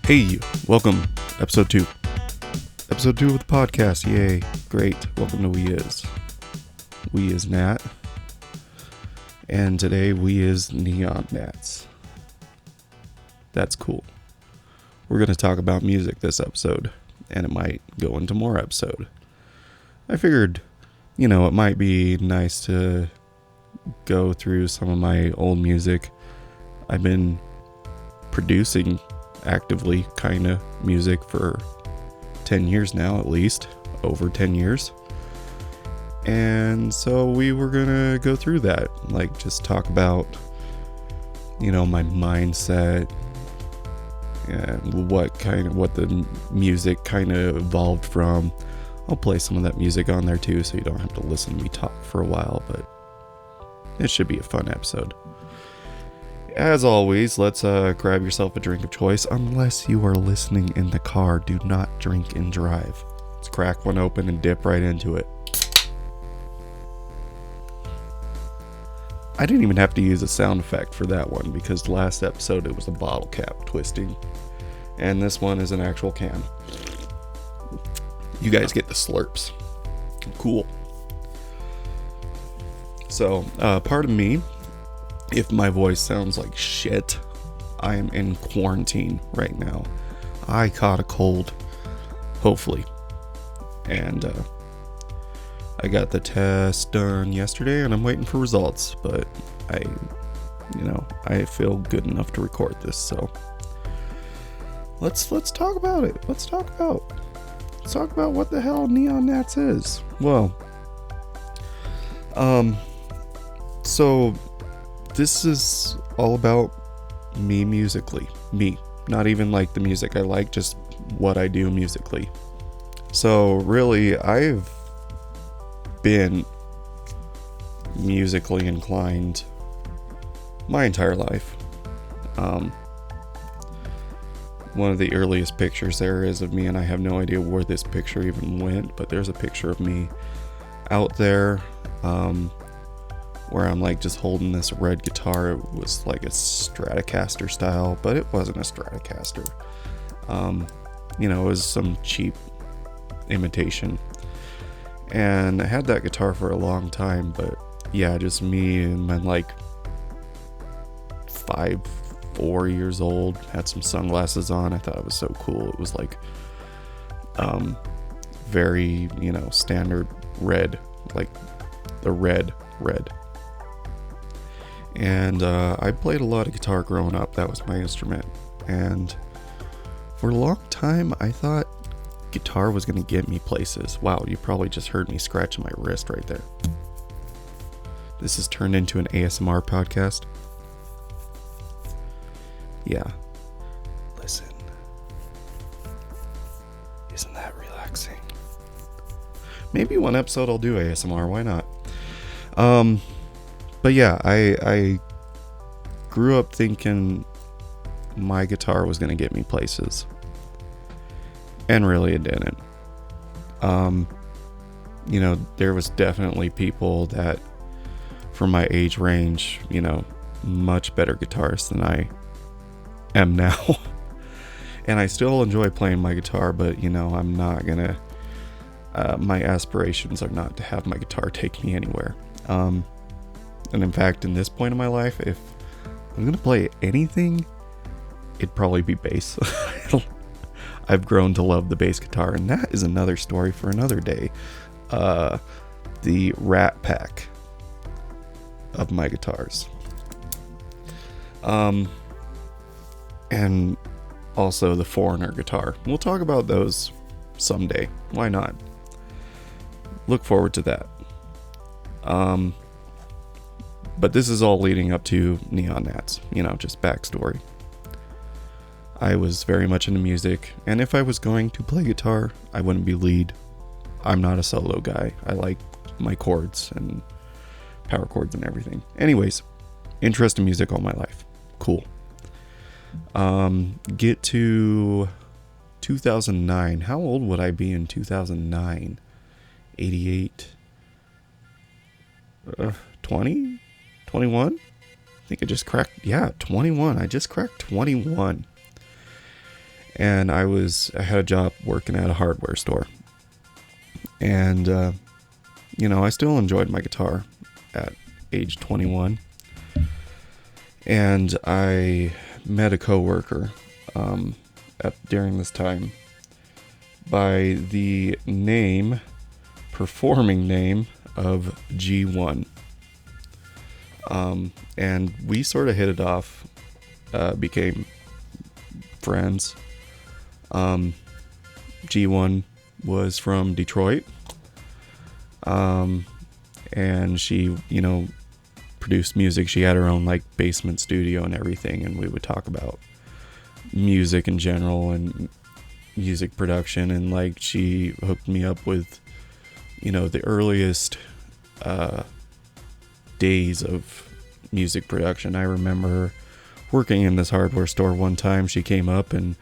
Hey, welcome, episode 2. Episode 2 of the podcast, yay, great. Welcome to We Is Nat. And today we is Neon Gnats. That's cool. We're going to talk about music this episode, and it might go into more episode. I figured, it might be nice to go through some of my old music. I've been producing actively kind of music for 10 years now, at least over 10 years. And so we were gonna go through that, like just talk about my mindset and what the music kind of evolved from. I'll play some of that music on there too, so you don't have to listen to me talk for a while, but it should be a fun episode. As always, let's grab yourself a drink of choice. Unless you are listening in the car, do not drink and drive. Let's crack one open and dip right into it. I didn't even have to use a sound effect for that one because last episode it was a bottle cap twisting. And this one is an actual can. You guys get the slurps. Cool. So, pardon me if my voice sounds like shit. I am in quarantine right now. I caught a cold, hopefully. And I got the test done yesterday and I'm waiting for results, but I feel good enough to record this, so let's talk about it. Let's talk about what the hell Neon Gnats is. Well, so this is all about me musically. Me. Not even like the music I like, just what I do musically. So really, I've been musically inclined my entire life. One of the earliest pictures there is of me, and I have no idea where this picture even went, but there's a picture of me out there, where I'm like just holding this red guitar. It was like a Stratocaster style, but it wasn't a Stratocaster. It was some cheap imitation. And I had that guitar for a long time, but yeah, just me and my like 4 years old, had some sunglasses on. I thought it was so cool. It was like very, standard red, like the red. And I played a lot of guitar growing up. That was my instrument. And for a long time, I thought guitar was going to get me places. Wow, you probably just heard me scratching my wrist right there. This has turned into an ASMR podcast. Yeah. Listen. Isn't that relaxing? Maybe one episode I'll do ASMR. Why not? But yeah, I grew up thinking my guitar was going to get me places. And really it didn't. There was definitely people that, from my age range, much better guitarists than I am now. And I still enjoy playing my guitar, but, I'm not going to, my aspirations are not to have my guitar take me anywhere. And in fact, in this point in my life, if I'm going to play anything, it'd probably be bass. I've grown to love the bass guitar, and that is another story for another day. The Rat Pack of my guitars. And also the Foreigner guitar. We'll talk about those someday. Why not? Look forward to that. But this is all leading up to Neon Gnats, just backstory. I was very much into music, and if I was going to play guitar, I wouldn't be lead. I'm not a solo guy. I like my chords and power chords and everything. Anyways, interest in music all my life. Cool. Get to 2009. How old would I be in 2009? 88? 20? 21? I think I just cracked, 21. I just cracked 21. and I had a job working at a hardware store. And, I still enjoyed my guitar at age 21. And I met a coworker during this time by the performing name of G1. And we sort of hit it off, became friends. G1 was from Detroit. And she, produced music. She had her own basement studio and everything, and we would talk about music in general and music production, and she hooked me up with the earliest days of music production. I remember her working in this hardware store one time. She came up and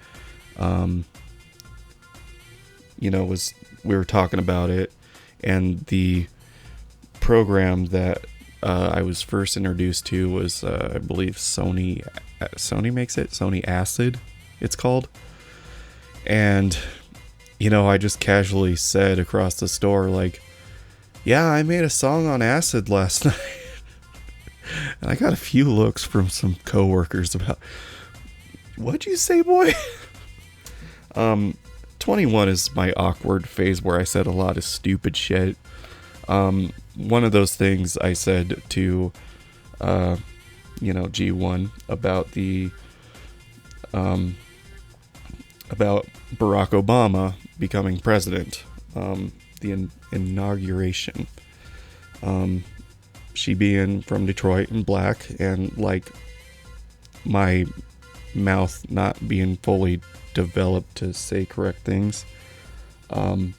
we were talking about it, and the program that I was first introduced to was I believe Sony makes it, Sony Acid it's called. And I just casually said across the store, yeah, I made a song on Acid last night. And I got a few looks from some coworkers about, what'd you say, boy? 21 is my awkward phase where I said a lot of stupid shit. One of those things I said to, G1 about about Barack Obama becoming president, the inauguration. She being from Detroit and black, and my mouth not being fully developed to say correct things. I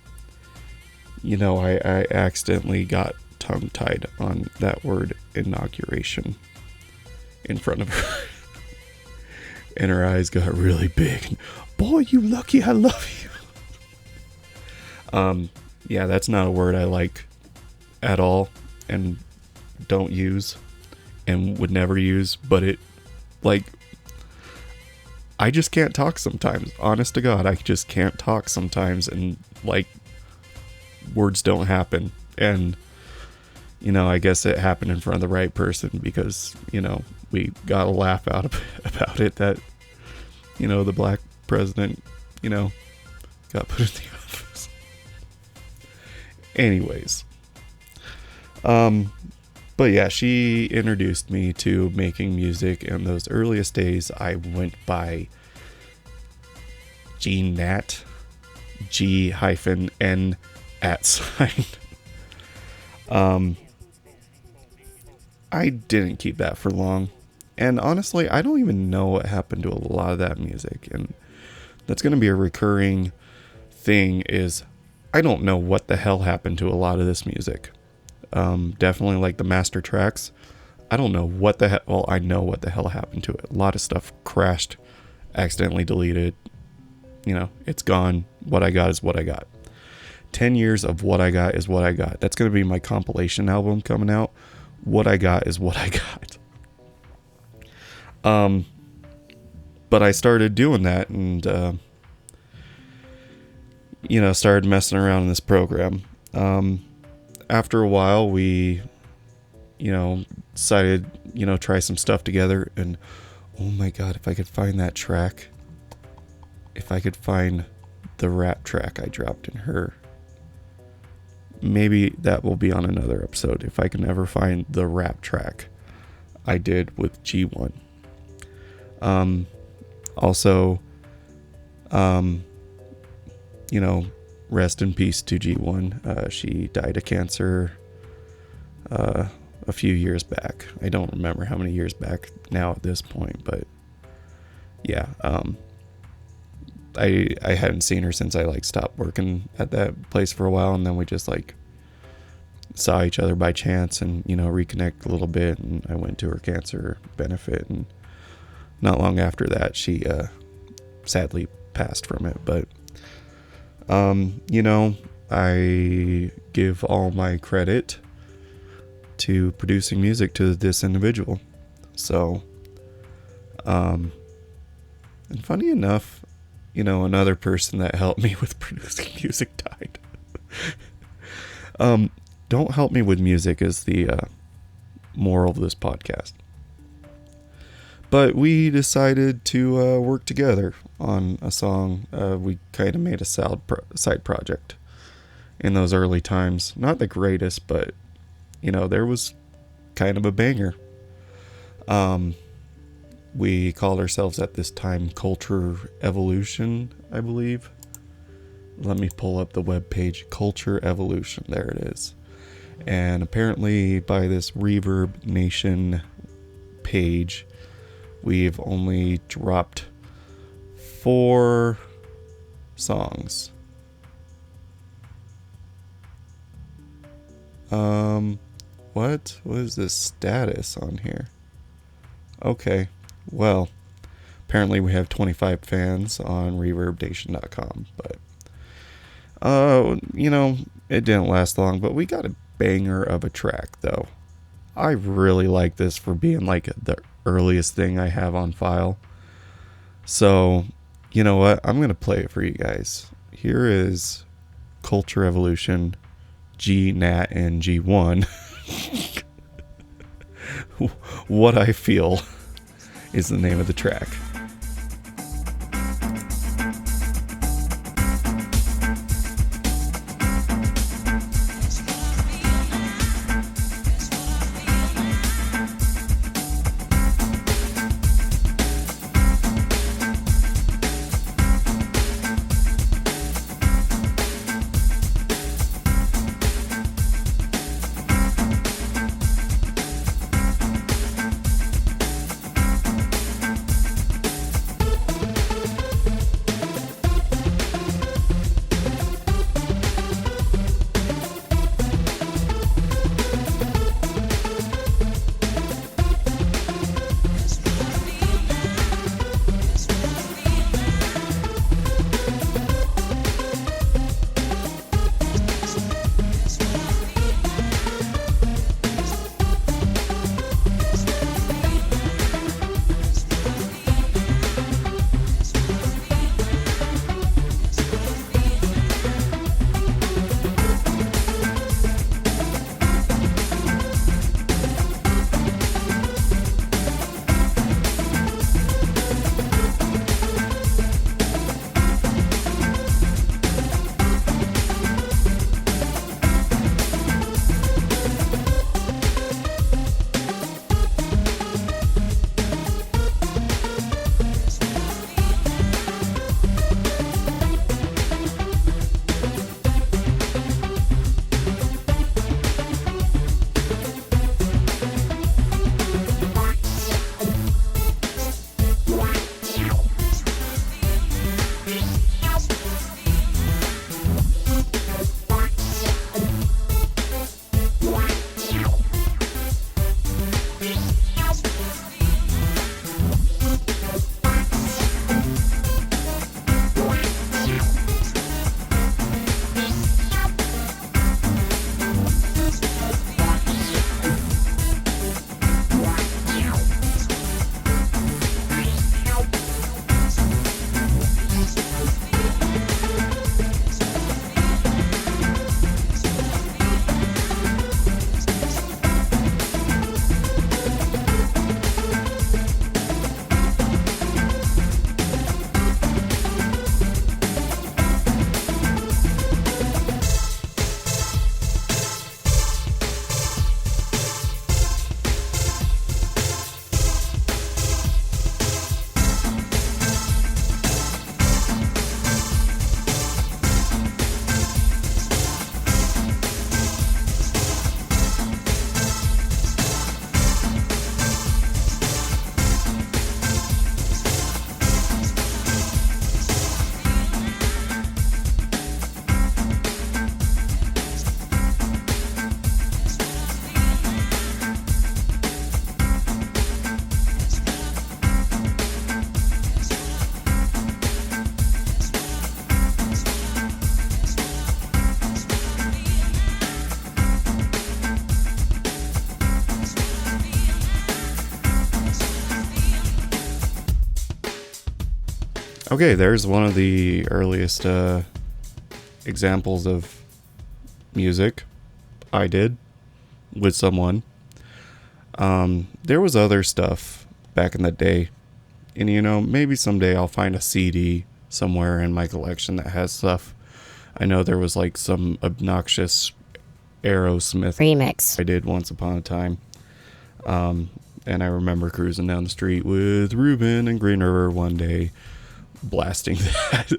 accidentally got tongue-tied on that word inauguration in front of her. And her eyes got really big. Boy, you lucky, I love you. Yeah, that's not a word I like at all, and don't use, and would never use, but I just can't talk sometimes. Honest to God, I just can't talk sometimes, and words don't happen. And I guess it happened in front of the right person, because we got a laugh out about it, that the black president got put in the office. Anyways, but yeah, she introduced me to making music. In those earliest days, I went by Gnat, G-N @ I didn't keep that for long, and honestly, I don't even know what happened to a lot of that music, and that's going to be a recurring thing, is I don't know what the hell happened to a lot of this music. Definitely the master tracks. I don't know what the hell. Well, I know what the hell happened to it. A lot of stuff crashed, accidentally deleted. It's gone. What I got is what I got. 10 years of what I got is what I got. That's going to be my compilation album coming out. What I got is what I got. But I started doing that, and started messing around in this program. After a while, we decided try some stuff together, and oh my god, if I could find that track, if I could find the rap track I dropped in her, maybe that will be on another episode, if I can ever find the rap track I did with G1. Also, rest in peace to G1. She died of cancer a few years back. I don't remember how many years back now at this point, but yeah, I hadn't seen her since I stopped working at that place for a while, and then we just saw each other by chance, and reconnect a little bit, and I went to her cancer benefit, and not long after that she sadly passed from it. But I give all my credit to producing music to this individual. So and funny enough, another person that helped me with producing music died. Don't help me with music is the moral of this podcast. But we decided to work together on a song. We kind of made a side project in those early times. Not the greatest, but, there was kind of a banger. We called ourselves at this time Culture Evolution, I believe. Let me pull up the webpage. Culture Evolution. There it is. And apparently by this Reverb Nation page, we've only dropped 4 songs. What is this status on here? Okay, well, apparently we have 25 fans on reverbnation.com, but it didn't last long, but we got a banger of a track though. I really like this for being like the earliest thing I have on file. So, you know what? I'm going to play it for you guys. Here is Culture Evolution, G, Nat, and G1. What I Feel is the name of the track. Okay, there's one of the earliest examples of music I did with someone. There was other stuff back in the day, and maybe someday I'll find a CD somewhere in my collection that has stuff. I know there was like some obnoxious Aerosmith remix I did once upon a time. And I remember cruising down the street with Ruben and Green River one day, blasting that.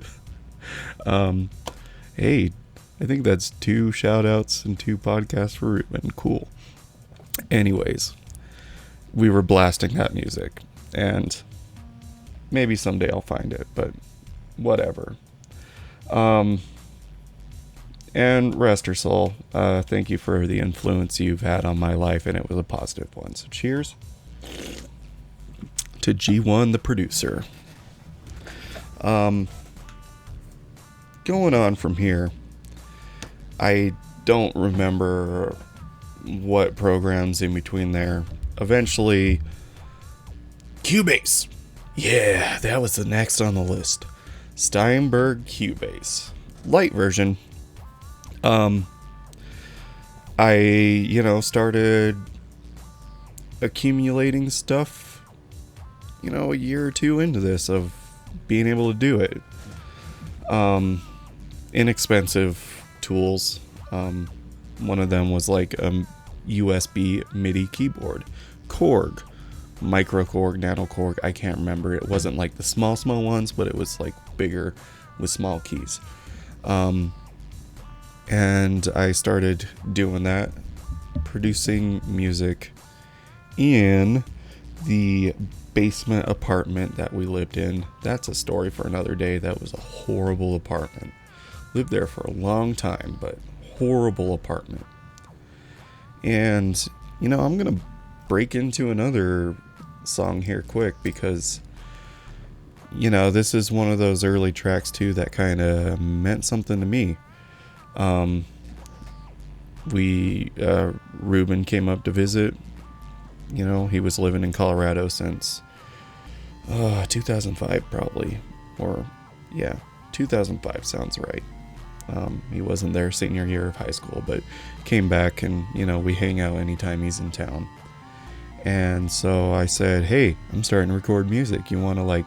Hey, I think that's 2 shout outs and 2 podcasts for Ruben. Cool. Anyways, we were blasting that music, and maybe someday I'll find it, but whatever. And rest her soul. Thank you for the influence you've had on my life, and it was a positive one. So cheers to G1, the producer. Going on from here, I don't remember what programs in between there. Eventually, Cubase. Yeah, that was the next on the list. Steinberg Cubase. Light version. I, started accumulating stuff, a year or 2 into this of being able to do it. Inexpensive tools. One of them was like a USB MIDI keyboard. Korg. Micro Korg, Nano Korg, I can't remember. It wasn't like the small ones, but it was like bigger with small keys. And I started doing that, producing music in the basement apartment that we lived in. That's a story for another day. That was a horrible apartment. Lived there for a long time, but horrible apartment. And, I'm going to break into another song here quick because, this is one of those early tracks too that kind of meant something to me. Ruben came up to visit. He was living in Colorado since 2005 probably, or 2005 sounds right. He wasn't there senior year of high school, but came back, and we hang out anytime he's in town. And so I said, hey, I'm starting to record music. You want to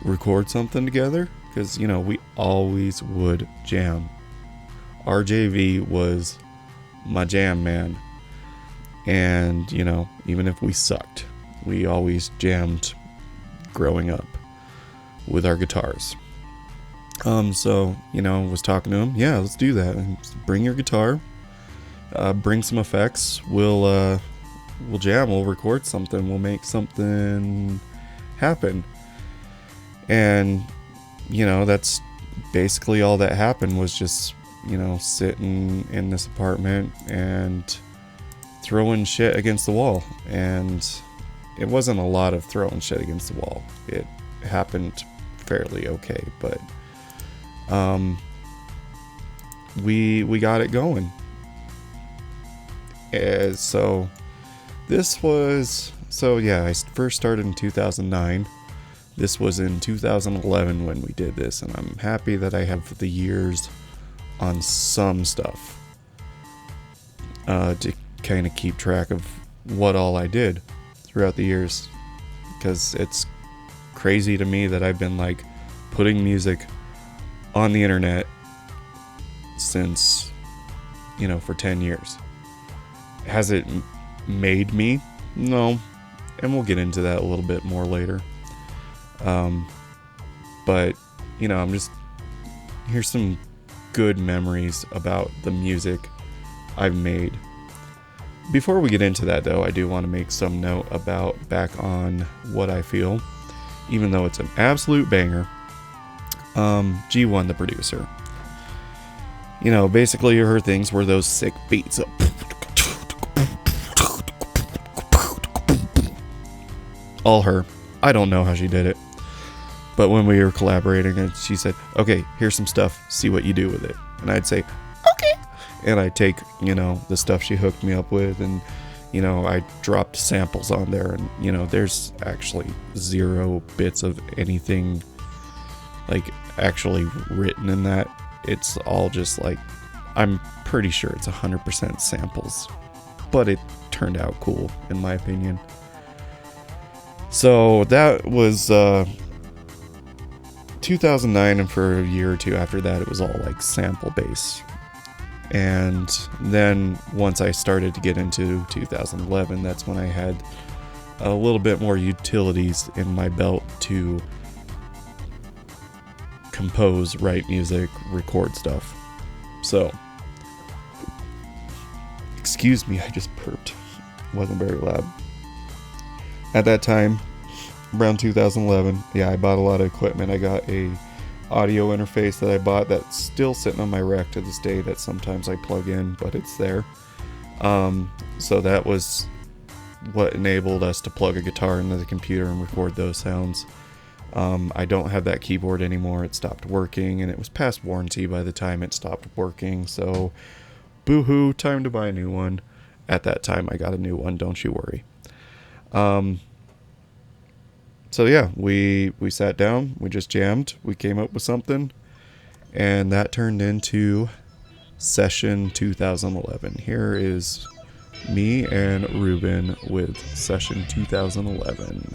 record something together? Because we always would jam. RJV was my jam man. And, even if we sucked, we always jammed growing up with our guitars. So, was talking to him. Yeah, let's do that. Bring your guitar. Bring some effects. We'll jam. We'll record something. We'll make something happen. And, that's basically all that happened was just, sitting in this apartment and throwing shit against the wall. And it wasn't a lot of throwing shit against the wall. It happened fairly okay, but we got it going. I first started in 2009. This was in 2011 when we did this, and I'm happy that I have the years on some stuff to kind of keep track of what all I did throughout the years, because it's crazy to me that I've been putting music on the internet since for 10 years. Has it made me? No, and we'll get into that a little bit more later. But I'm just, here's some good memories about the music I've made. Before we get into that though, I do want to make some note about Back on What I Feel. Even though it's an absolute banger, G1, the producer, basically her things were those sick beats of all her. I don't know how she did it, but when we were collaborating, and she said, okay, here's some stuff, see what you do with it. And I'd say, okay. And I'd take, the stuff she hooked me up with, and, I dropped samples on there, and, there's actually 0 bits of anything like actually written in that. It's all just like, I'm pretty sure it's 100% samples, but it turned out cool in my opinion. So that was 2009, and for a year or two after that it was all like sample bass. And then once I started to get into 2011, that's when I had a little bit more utilities in my belt to compose, write music, record stuff. So, excuse me, I just burped. Wasn't very loud. At that time, around 2011, yeah, I bought a lot of equipment. I got a audio interface that I bought that's still sitting on my rack to this day that sometimes I plug in, but it's there. So that was what enabled us to plug a guitar into the computer and record those sounds. I don't have that keyboard anymore. It stopped working, and it was past warranty by the time it stopped working, so boo-hoo, time to buy a new one. At that time, I got a new one, don't you worry. So yeah, we sat down, we just jammed, we came up with something, and that turned into Session 2011. Here is me and Ruben with Session 2011.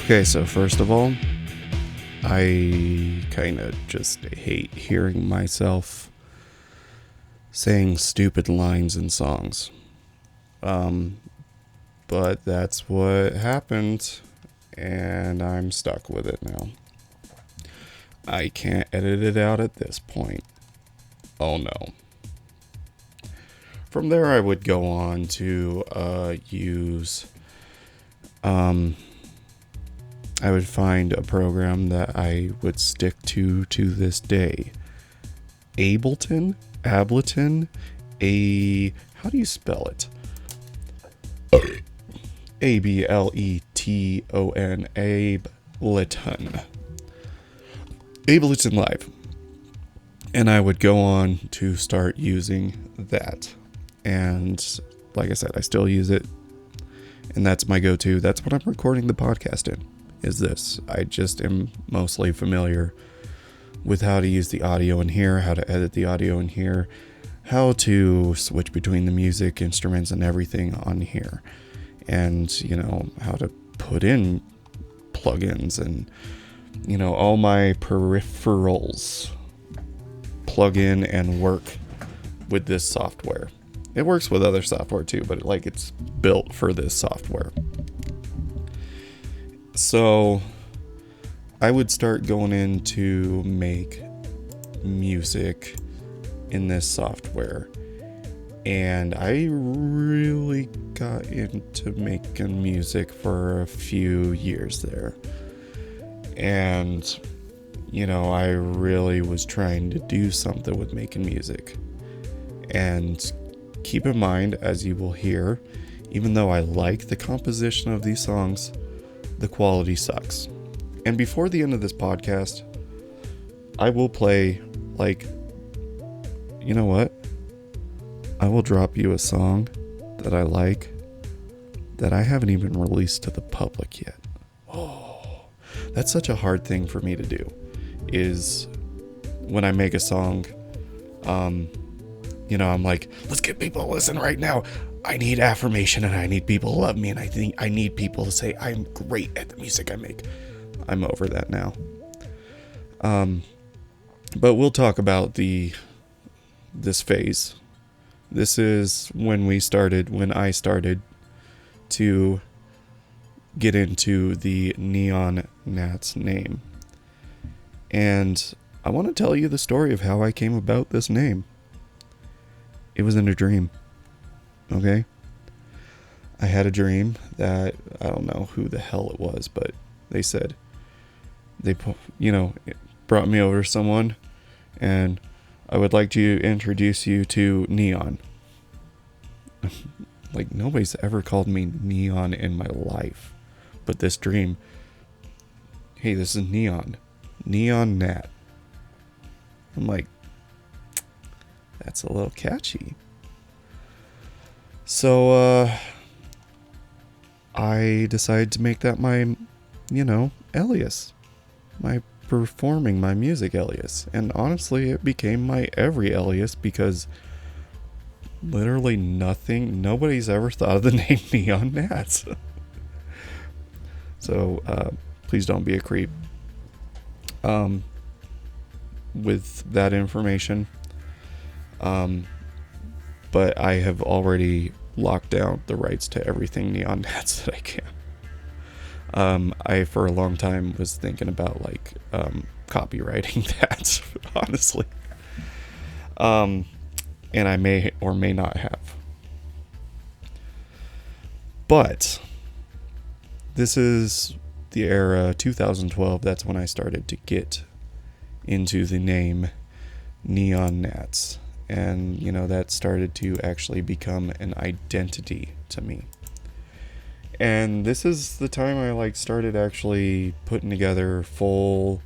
Okay, so first of all, I kind of just hate hearing myself saying stupid lines in songs. But that's what happened, and I'm stuck with it now. I can't edit it out at this point. Oh no. From there, I would go on to use... I would find a program that I would stick to this day. Ableton? How do you spell it? Ableton. Ableton Live. And I would go on to start using that. And like I said, I still use it. And that's my go-to. That's what I'm recording the podcast in, is this. I just am mostly familiar with how to use the audio in here, how to edit the audio in here, how to switch between the music, instruments, and everything on here. And, how to put in plugins and, all my peripherals plug in and work with this software. It works with other software too, but it's built for this software. So I would start going in to make music in this software. And I really got into making music for a few years there. And, I really was trying to do something with making music. And keep in mind, as you will hear, even though I like the composition of these songs, the quality sucks. And before the end of this podcast, I will play, you know what? I will drop you a song that I like that I haven't even released to the public yet. Oh, that's such a hard thing for me to do, is when I make a song, I'm like, let's get people to listen right now. I need affirmation and I need people to love me, and I think I need people to say I'm great at the music I make. I'm over that now. But we'll talk about this phase. This is when I started to get into the Neon Gnats name. And I want to tell you the story of how I came about this name. It was in a dream. Okay? I had a dream that, I don't know who the hell it was, but they said, it brought me over to someone, and I would like to introduce you to Neon. Nobody's ever called me Neon in my life. But this dream, hey, this is Neon. Neon Gnat. I'm like, that's a little catchy. So, I decided to make that my, alias. My performing my music alias. And honestly, it became my every alias because literally nobody's ever thought of the name Neon Gnats. So, please don't be a creep with that information. But I have already locked down the rights to everything Neon Gnats that I can. I, for a long time, was thinking about, copywriting that, honestly. And I may or may not have. But this is the era 2012. That's when I started to get into the name Neon Gnats. And, that started to actually become an identity to me. And this is the time I started actually putting together full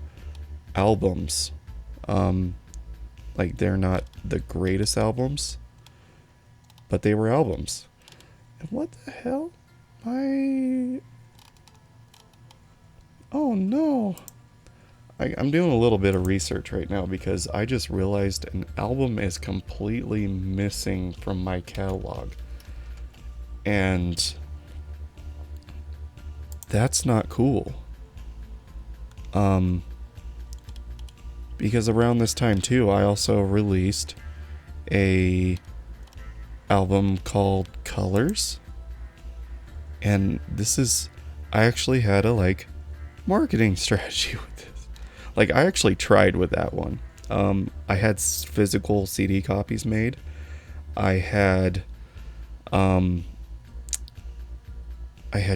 albums. They're not the greatest albums, but they were albums. And what the hell? Oh no. I'm doing a little bit of research right now because I just realized an album is completely missing from my catalog. And that's not cool. Um, because around this time too, I also released a album called Colors, and I actually had a marketing strategy with this. Like, I actually tried with that one. I had physical CD copies made. I had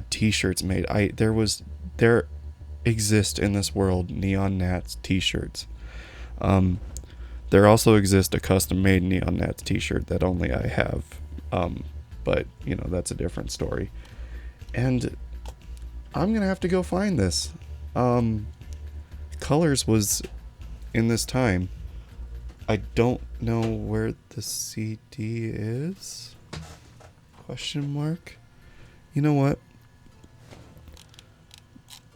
T-shirts made. There exist in this world Neon Gnats T-shirts. There also exists a custom-made Neon Gnats T-shirt that only I have. But that's a different story. And I'm gonna have to go find this. Colors was in this time. I don't know where the CD is. Question mark. You know what?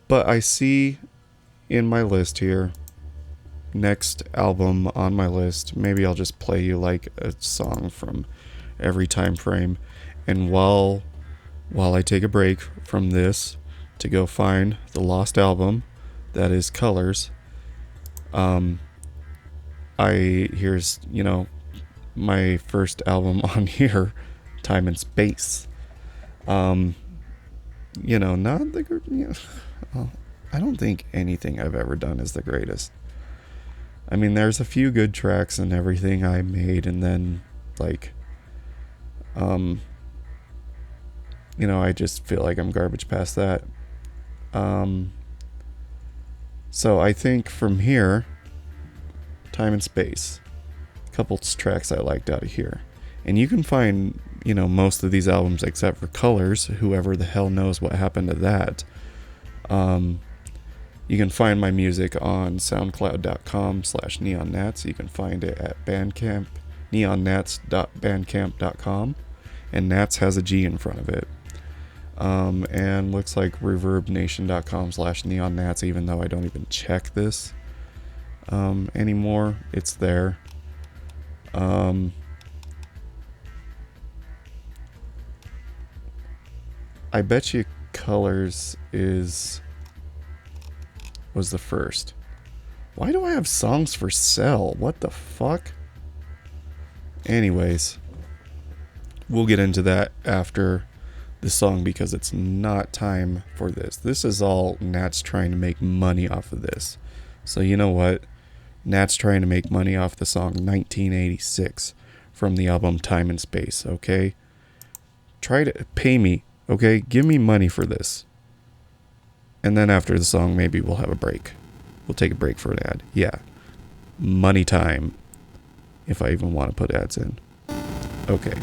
But I see in my list here, next album on my list, maybe I'll just play you like a song from every time frame. And while I take a break from this to go find the lost album that is Colors, here's my first album on here, Time and Space. Not the I don't think anything I've ever done is the greatest. I mean, there's a few good tracks and everything I made, and then I just feel like I'm garbage past that. So I think from here, Time and Space, a couple tracks I liked out of here. And you can find, most of these albums except for Colors, whoever the hell knows what happened to that. You can find my music on soundcloud.com/neongnats. You can find it at Bandcamp, neongnats.bandcamp.com. And Nats has a G in front of it. And looks like reverbnation.com/neongnats, even though I don't even check this anymore. It's there. I bet you Colors was the first. Why do I have songs for sale? What the fuck? Anyways, we'll get into that after the song because it's not time for this. This is all Nat's trying to make money off of this. So you know what? Nat's trying to make money off the song 1986 from the album Time and Space, okay? Try to pay me, okay? Give me money for this. And then after the song, maybe we'll have a break. We'll take a break for an ad. Yeah. Money time. If I even want to put ads in. Okay.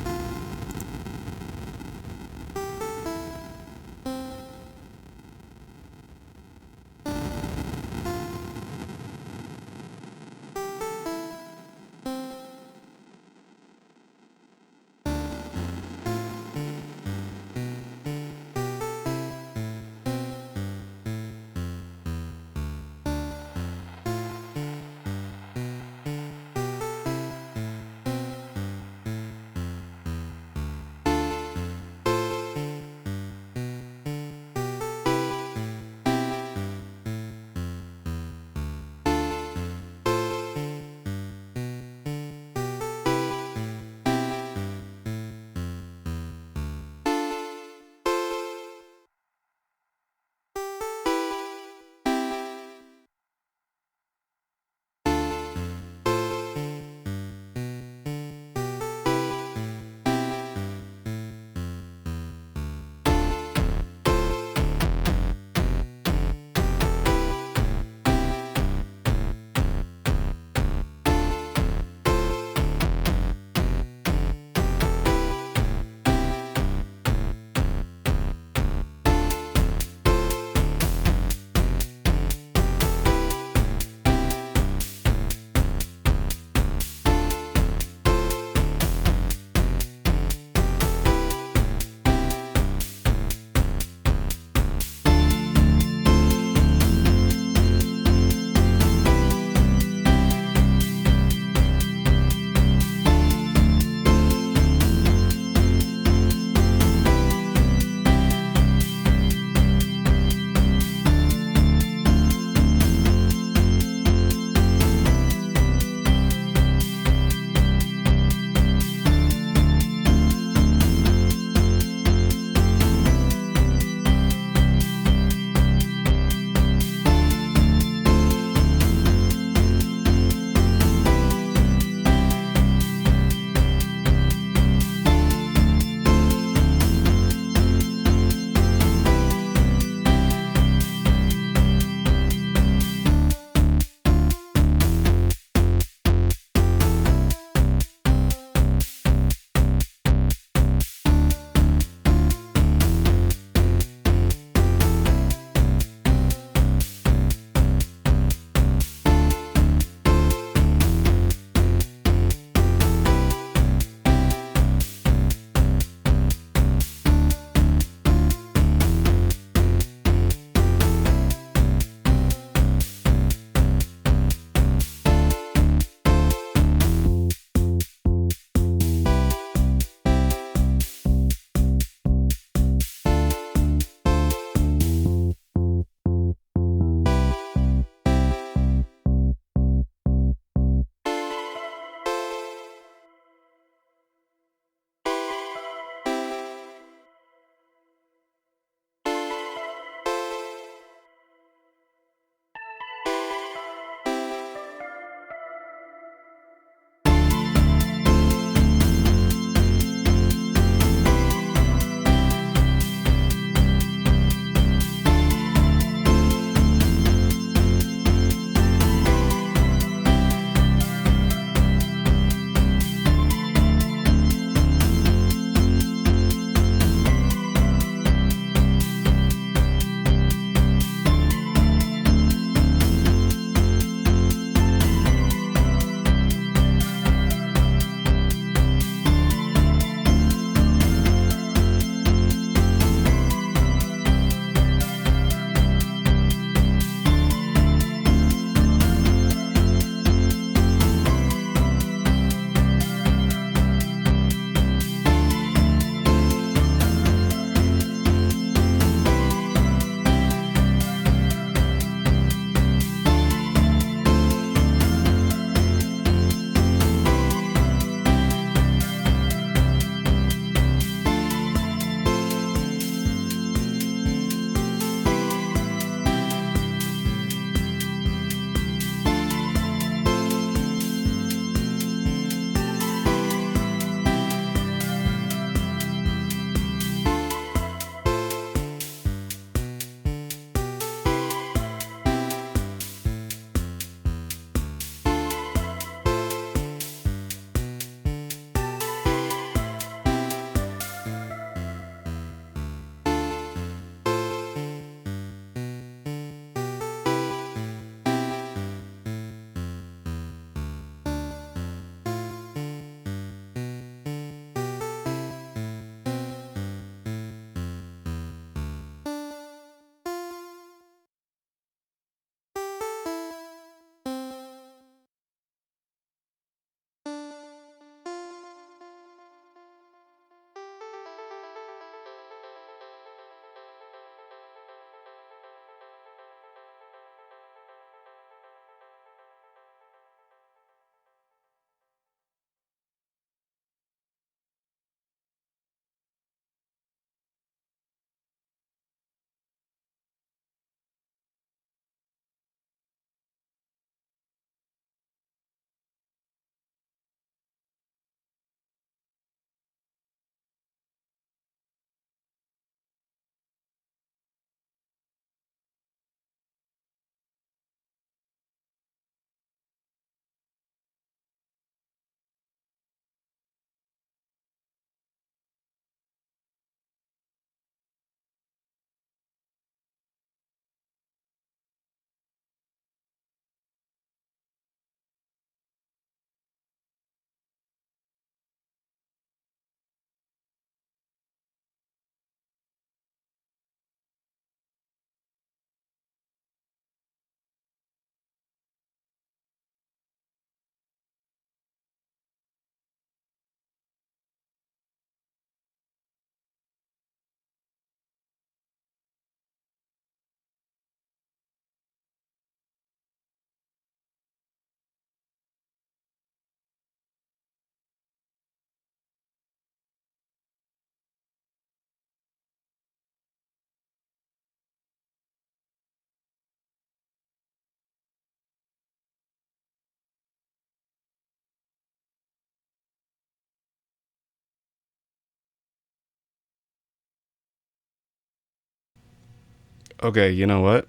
Okay, you know what?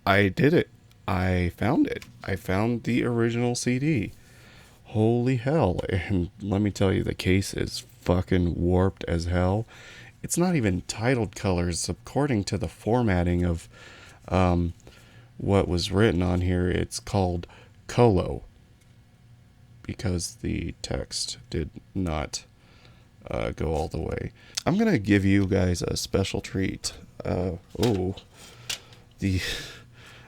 I did it. I found it. I found the original CD. Holy hell. And let me tell you, the case is fucking warped as hell. It's not even titled colors according to the formatting of what was written on here. It's called Colo because the text did not go all the way. I'm going to give you guys a special treat. The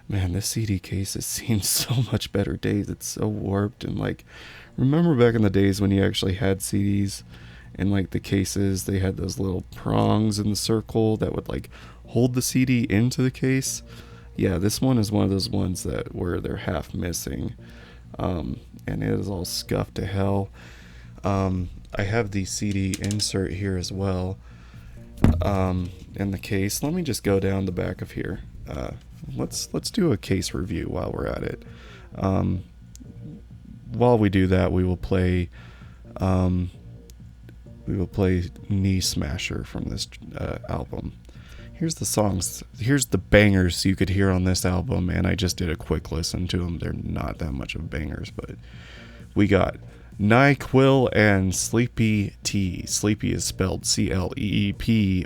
man, this CD case has seen so much better days. It's so warped. And like, remember back in the days when you actually had CDs and like the cases, they had those little prongs in the circle that would like hold the CD into the case. Yeah, this one is one of those ones that where they're half missing, and it is all scuffed to hell. I have the CD insert here as well, in the case. Let me just go down the back of here. Let's do a case review while we're at it. While we do that, we will play Knee Smasher from this album. Here's the songs. Here's the bangers you could hear on this album, and I just did a quick listen to them. They're not that much of bangers, but we got NyQuil and Sleepy T. Sleepy is spelled Cleepyt.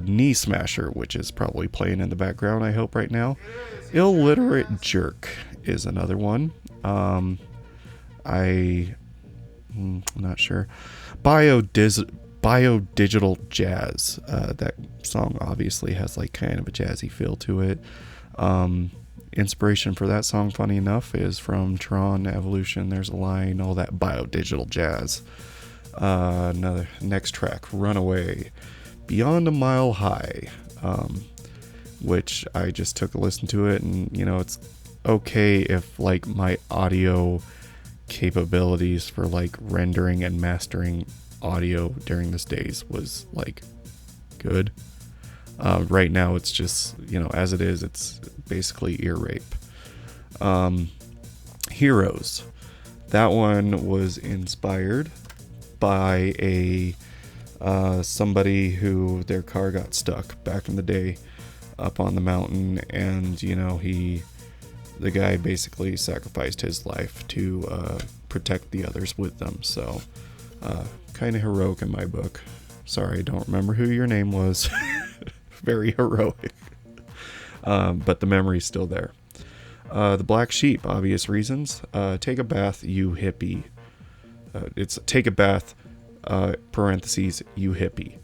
Knee Smasher, which is probably playing in the background, I hope, right now. Illiterate Jerk is another one. I'm not sure. Biodigital Jazz. That song obviously has like kind of a jazzy feel to it. Inspiration for that song, funny enough, is from Tron Evolution. There's a line, all that biodigital jazz. Another next track, Runaway. Beyond a Mile High, which I just took a listen to it, and you know, it's okay if like my audio capabilities for like rendering and mastering audio during this days was like good. Right now it's just, you know, as it is, it's basically ear rape. Heroes. That one was inspired by somebody who their car got stuck back in the day up on the mountain, and you know, the guy basically sacrificed his life to protect the others with them. So kind of heroic in my book. Sorry, I don't remember who your name was. Very heroic. But the memory's still there. The Black Sheep, Obvious Reasons. Take a Bath, You Hippie. It's Take a Bath, parentheses, You Hippie.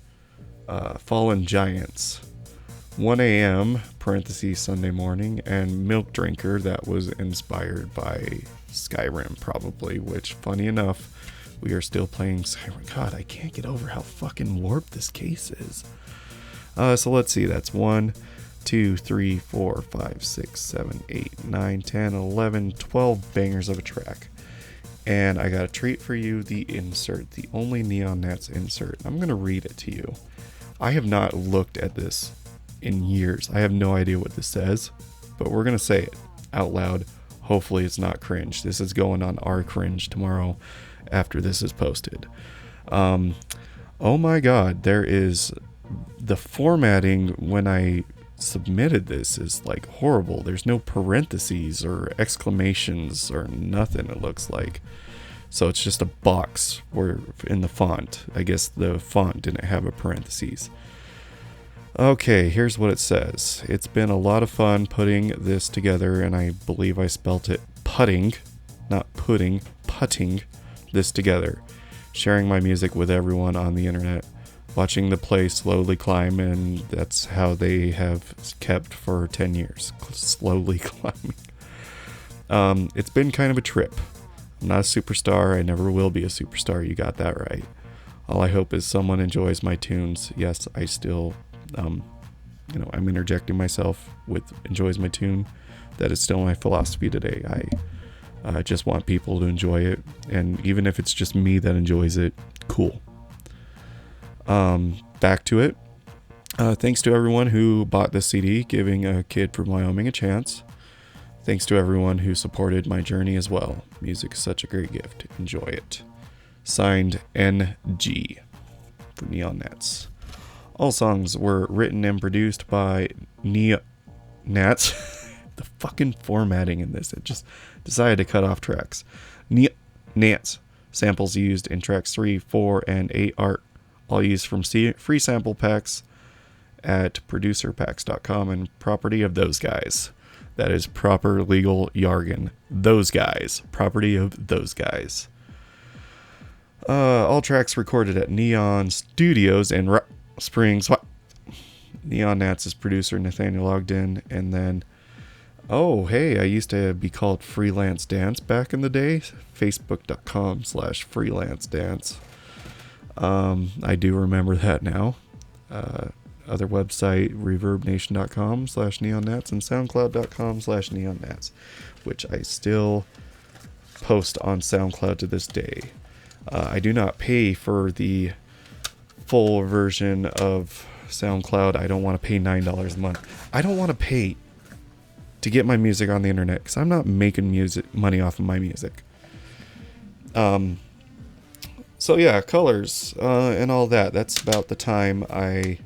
Fallen Giants. 1 a.m., parentheses, Sunday morning. And Milk Drinker, that was inspired by Skyrim, probably, which, funny enough, we are still playing Skyrim. God, I can't get over how fucking warped this case is. So let's see, that's 1, 2, 3, 4, 5, 6, 7, 8, 9, 10, 11, 12 bangers of a track. And I got a treat for you, the insert, the only Neon Gnats insert. I'm going to read it to you. I have not looked at this in years. I have no idea what this says, but we're going to say it out loud. Hopefully it's not cringe. This is going on our cringe tomorrow after this is posted. Oh my God, there is... The formatting when I submitted this is like horrible. There's no parentheses or exclamations or nothing, it looks like. So it's just a box where in the font. I guess the font didn't have a parentheses. Okay, here's what it says. It's been a lot of fun putting this together, and I believe I spelt it putting, not pudding, putting this together. Sharing my music with everyone on the internet. Watching the play slowly climb, and that's how they have kept for 10 years. Slowly climbing. It's been kind of a trip. I'm not a superstar. I never will be a superstar. You got that right. All I hope is someone enjoys my tunes. Yes, I still, I'm interjecting myself with enjoys my tune. That is still my philosophy today. I just want people to enjoy it. And even if it's just me that enjoys it, cool. Back to it. Thanks to everyone who bought this CD, giving a kid from Wyoming a chance. Thanks to everyone who supported my journey as well. Music is such a great gift. Enjoy it. Signed, NG for Neon Gnats. All songs were written and produced by Neon Gnats. The fucking formatting in this, it just decided to cut off tracks. Neon Gnats. Samples used in tracks 3, 4, and 8 are all used from free sample packs at producerpacks.com and property of those guys. That is proper legal jargon. Those guys. Property of those guys. All tracks recorded at Neon Studios in Rock Springs. What? Neon Gnats' producer Nathaniel Ogden, and then oh, hey, I used to be called Freelance Dance back in the day. Facebook.com/Freelance Dance. I do remember that now. Other website, ReverbNation.com/NeonNats and SoundCloud.com/NeonNats, which I still post on SoundCloud to this day. I do not pay for the full version of SoundCloud. I don't want to pay $9 a month. I don't want to pay to get my music on the internet because I'm not making money off of my music. So yeah, colors and all that. That's about the time I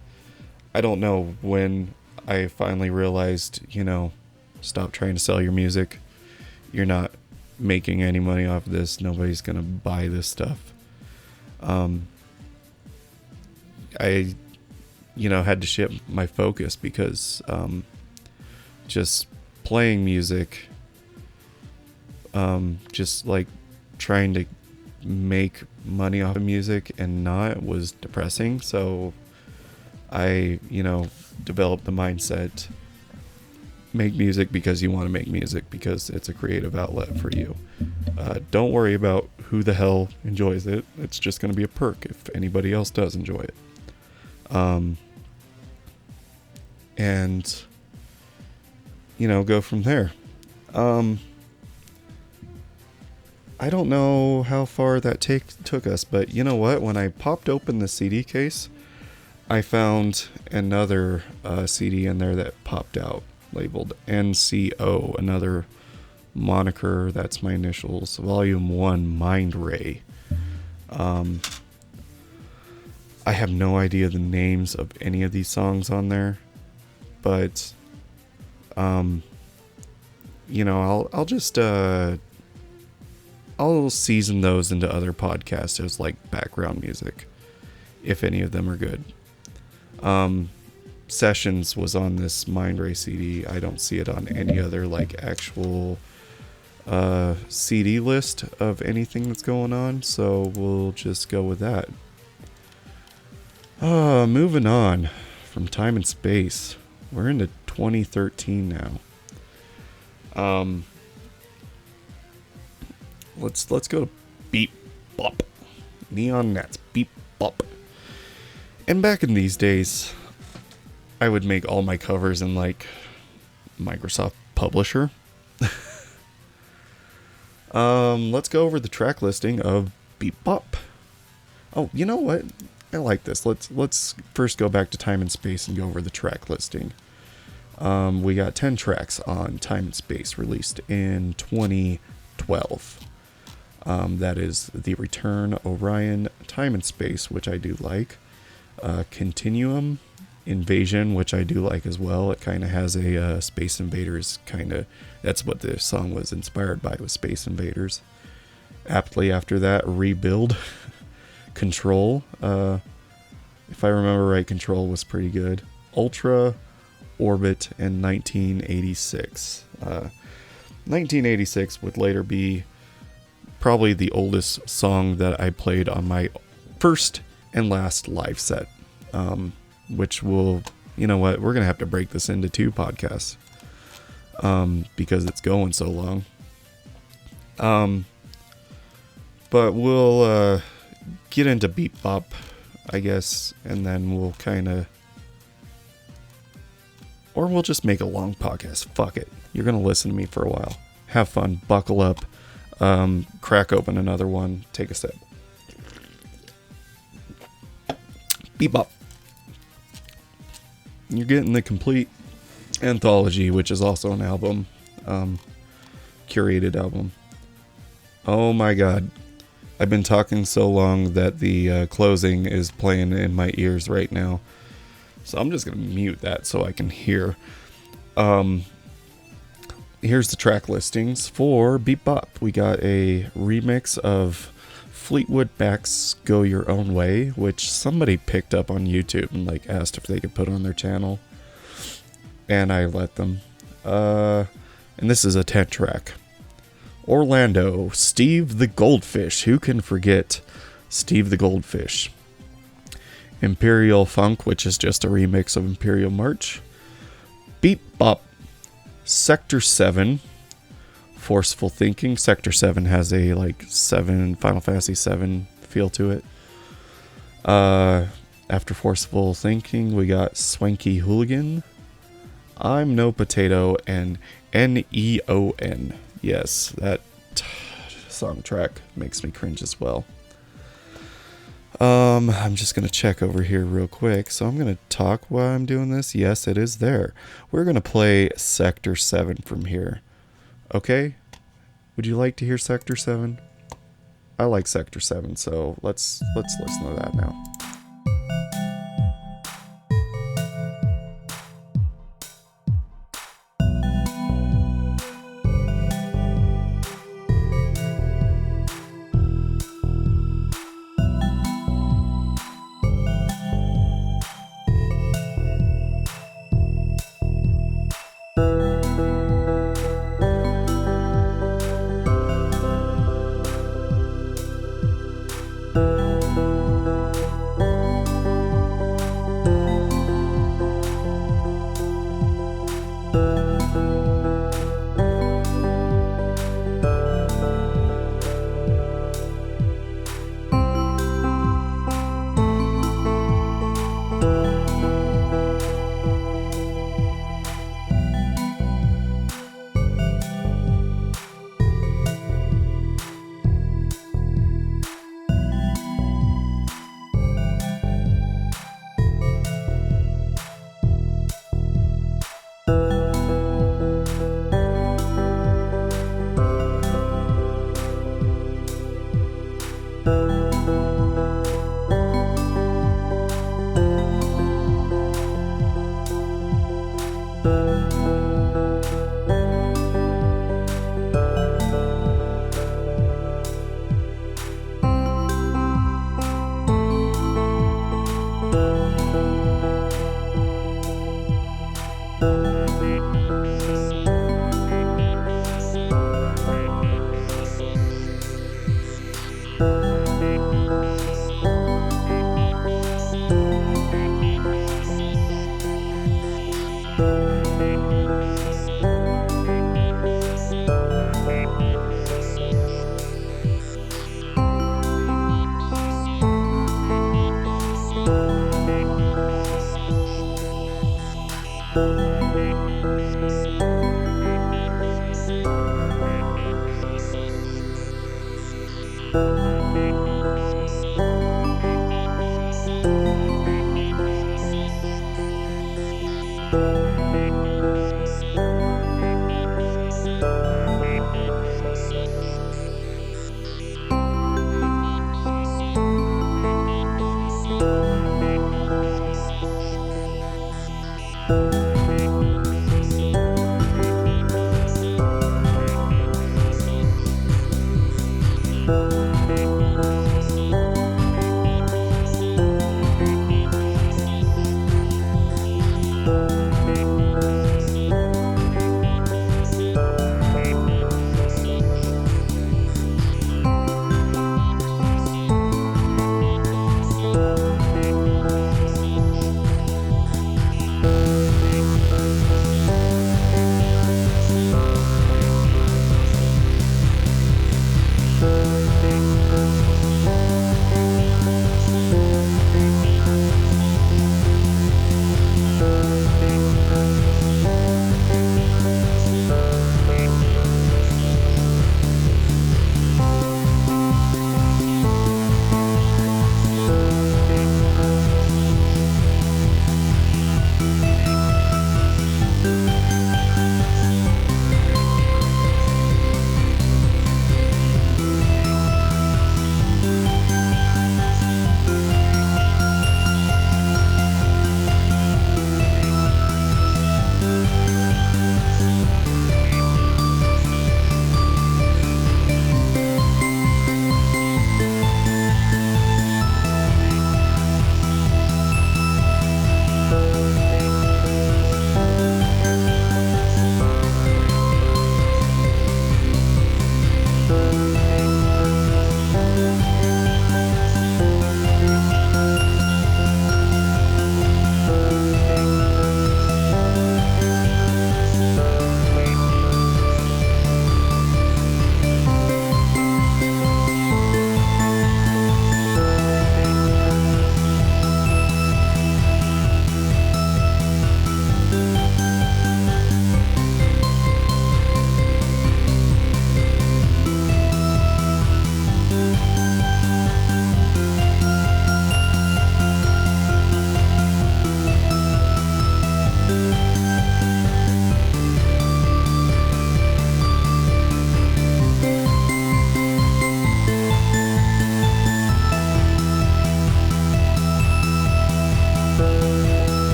don't know when I finally realized, stop trying to sell your music. You're not making any money off of this. Nobody's gonna buy this stuff. I had to shift my focus because just playing music, just like trying to make money off of music and not, was depressing. So I, developed the mindset, make music because you want to make music, because it's a creative outlet for you. Don't worry about who the hell enjoys it. It's just going to be a perk if anybody else does enjoy it. And go from there. I don't know how far that took us, but you know what? When I popped open the CD case, I found another CD in there that popped out, labeled NCO, another moniker. That's my initials. Volume 1, Mind Ray. I have no idea the names of any of these songs on there, but I'll just I'll season those into other podcasts as like background music, if any of them are good. Sessions was on this Mind Ray CD. I don't see it on any other like actual CD list of anything that's going on, so we'll just go with that. Moving on from time and space. We're into 2013 now. Let's go to Beep Bop. Neon Gnats, Beep Bop. And back in these days, I would make all my covers in like Microsoft Publisher. Let's go over the track listing of Beep Bop. Oh, you know what? I like this. Let's first go back to Time and Space and go over the track listing. We got 10 tracks on Time and Space, released in 2012. That is The Return, Orion, Time and Space, which I do like. Continuum, Invasion, which I do like as well. It kind of has a Space Invaders kind of... That's what the song was inspired by, was Space Invaders. Aptly after that, Rebuild. Control. If I remember right, Control was pretty good. Ultra, Orbit, and 1986. 1986 would later be probably the oldest song that I played on my first and last live set. Which will, you know what, we're going to have to break this into 2 podcasts. Because it's going so long. But we'll get into Beep Bop, I guess, and then we'll kind of... Or we'll just make a long podcast. Fuck it. You're going to listen to me for a while. Have fun. Buckle up. Crack open another one. Take a sip. Beep Bop. You're getting the complete anthology, which is also an album. Curated album. Oh my god. I've been talking so long that the closing is playing in my ears right now. So I'm just going to mute that so I can hear. Here's the track listings for Beat Bop. We got a remix of Fleetwood Mac's Go Your Own Way, which somebody picked up on YouTube and like asked if they could put on their channel. And I let them. And this is a 10 track. Orlando, Steve the Goldfish. Who can forget Steve the Goldfish? Imperial Funk, which is just a remix of Imperial March. Beat Bop, Sector 7, Forceful Thinking. Sector 7 has a like Final Fantasy 7 feel to it. After Forceful Thinking, we got Swanky Hooligan, I'm No Potato, and Neon. Yes, that song track makes me cringe as well. I'm just going to check over here real quick. So I'm going to talk while I'm doing this. Yes, it is there. We're going to play Sector 7 from here. Okay? Would you like to hear Sector 7? I like Sector 7, so let's listen to that now.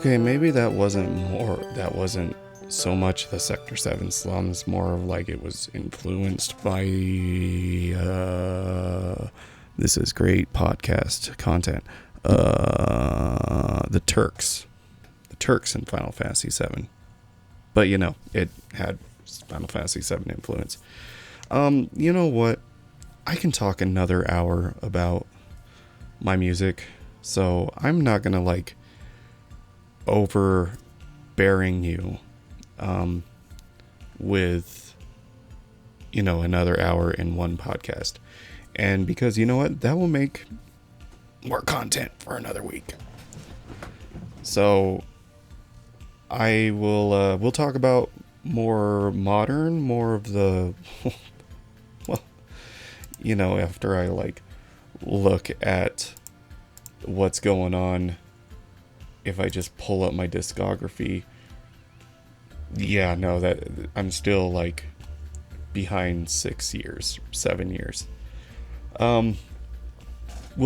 Okay, maybe that wasn't so much the Sector 7 slums, more of like it was influenced by this is great podcast content. The Turks in Final Fantasy 7. But you know, it had Final Fantasy 7 influence. You know what? I can talk another hour about my music, so I'm not gonna like overbearing you with, you know, another hour in one podcast. And because you know what, that will make more content for another week. So I will we'll talk about more modern, more of the well, you know, after I like look at what's going on. If I just pull up my discography, yeah, no, that I'm still like behind 7 years. We'll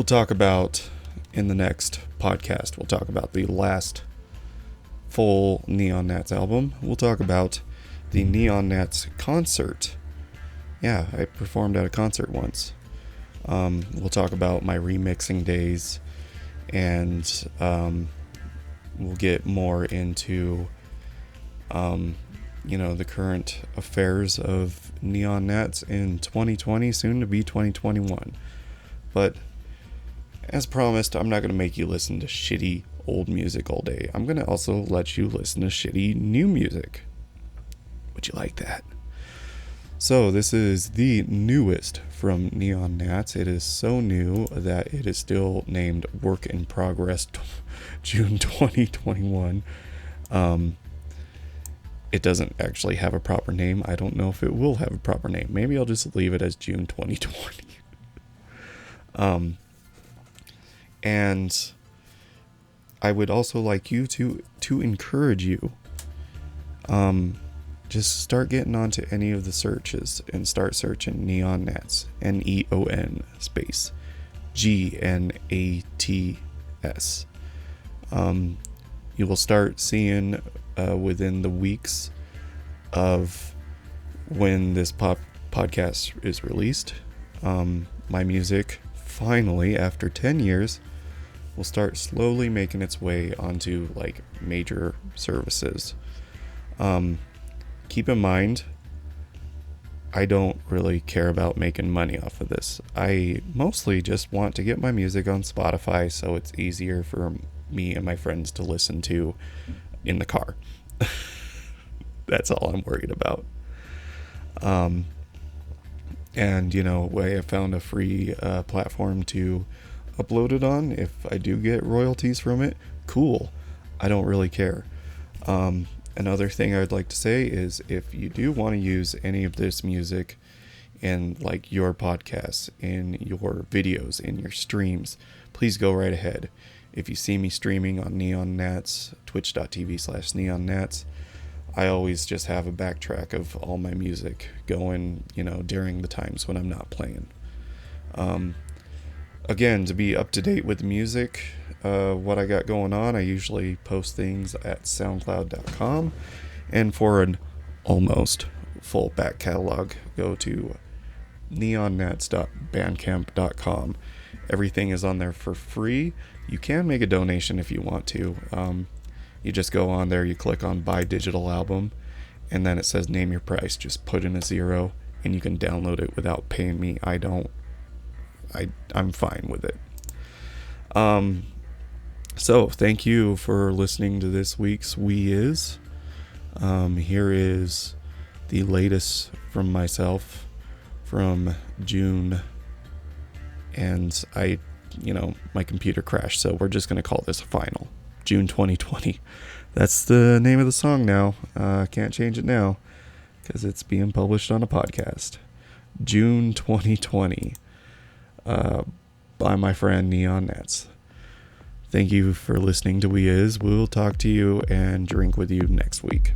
talk about in the next podcast, we'll talk about the last full Neon Gnats album. We'll talk about the Neon Gnats concert. Yeah, I performed at a concert once. We'll talk about my remixing days, and we'll get more into, you know, the current affairs of Neon Gnats in 2020, soon to be 2021. But as promised, I'm not going to make you listen to shitty old music all day. I'm going to also let you listen to shitty new music. Would you like that? So this is the newest from Neon Gnats. It is so new that it is still named Work in Progress June 2021. It doesn't actually have a proper name. I don't know if it will have a proper name. Maybe I'll just leave it as June 2020. And I would also like you to encourage you. Just start getting onto any of the searches and start searching Neon Gnats. NEON space GNATS. You will start seeing within the weeks of when this podcast is released, my music finally, after 10 years, will start slowly making its way onto like major services. Keep in mind, I don't really care about making money off of this. I mostly just want to get my music on Spotify so it's easier for me and my friends to listen to in the car. That's all I'm worried about. And you know, I found a free platform to upload it on. If I do get royalties from it, cool. I don't really care. Another thing I'd like to say is if you do want to use any of this music in like your podcasts, in your videos, in your streams, please go right ahead. If you see me streaming on Neon Gnats, twitch.tv/Neon Gnats, I always just have a backtrack of all my music going, you know, during the times when I'm not playing. Again, to be up to date with music, what I got going on, I usually post things at soundcloud.com, and for an almost full back catalog, go to neongnats.bandcamp.com. Everything is on there for free. You can make a donation if you want to. You just go on there, you click on buy digital album, and then it says name your price. Just put in a 0 and you can download it without paying me. I'm fine with it. So thank you for listening to this week's We Is. Here is the latest from myself from June, and my computer crashed, so we're just going to call this final. June 2020. That's the name of the song now. Can't change it now because it's being published on a podcast. June 2020 by my friend Neon Gnats. Thank you for listening to We Is. We'll talk to you and drink with you next week.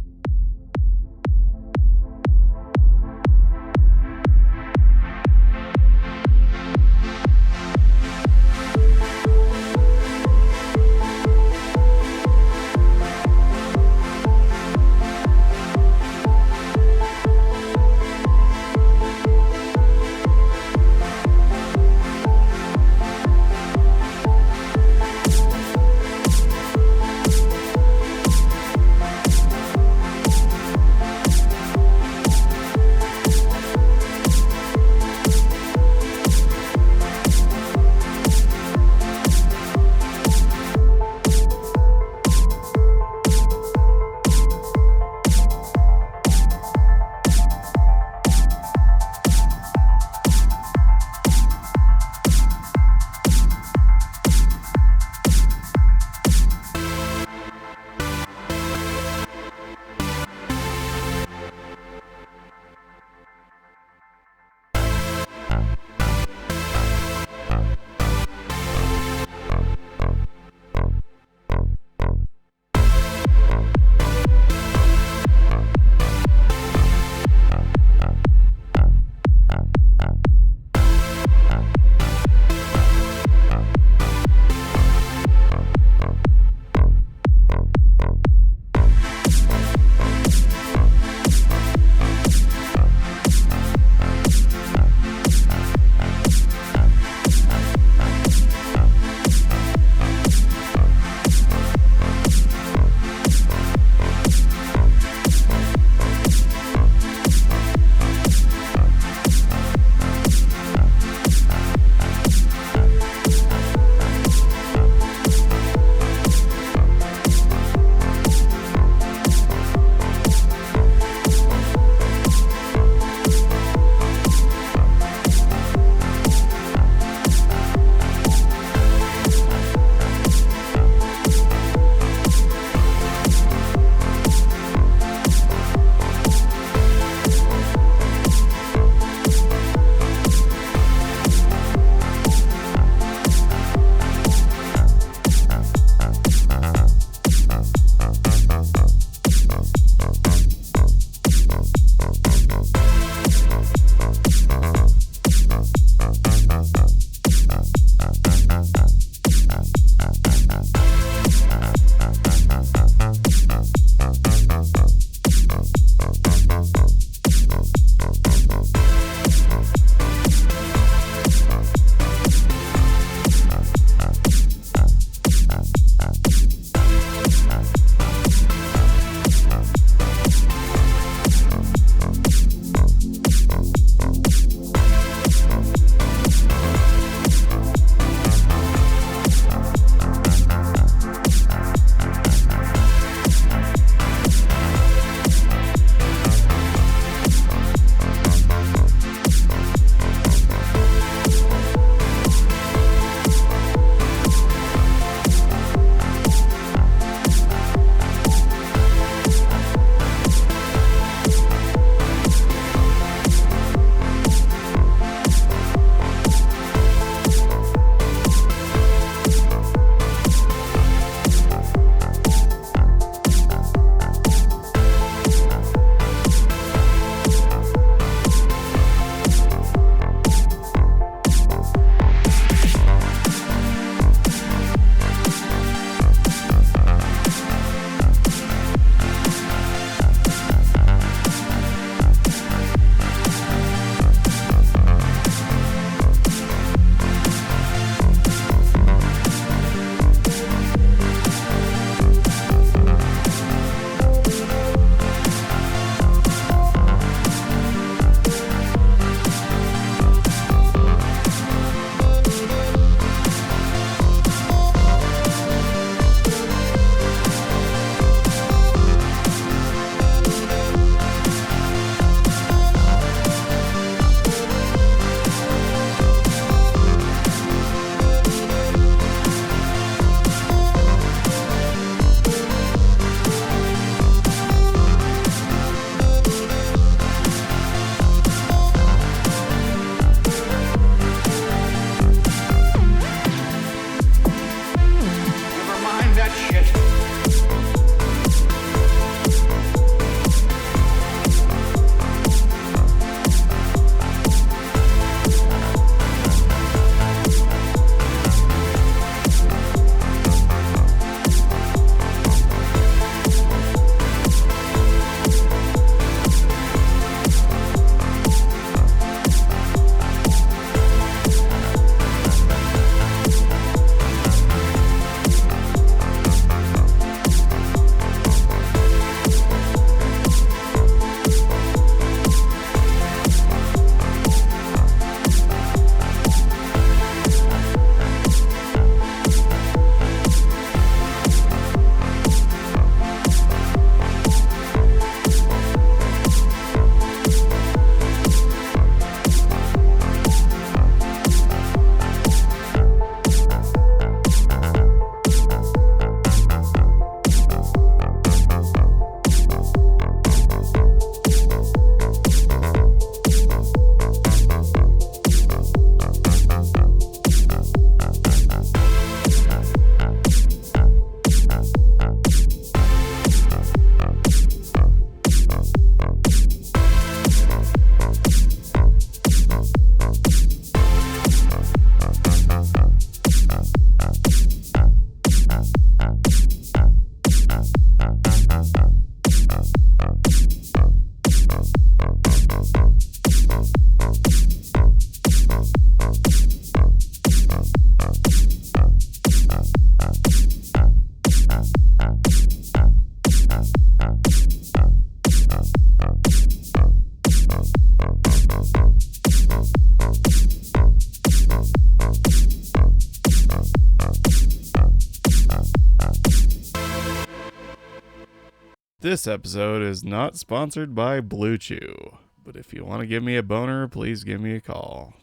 This episode is not sponsored by Blue Chew, but if you want to give me a boner, please give me a call.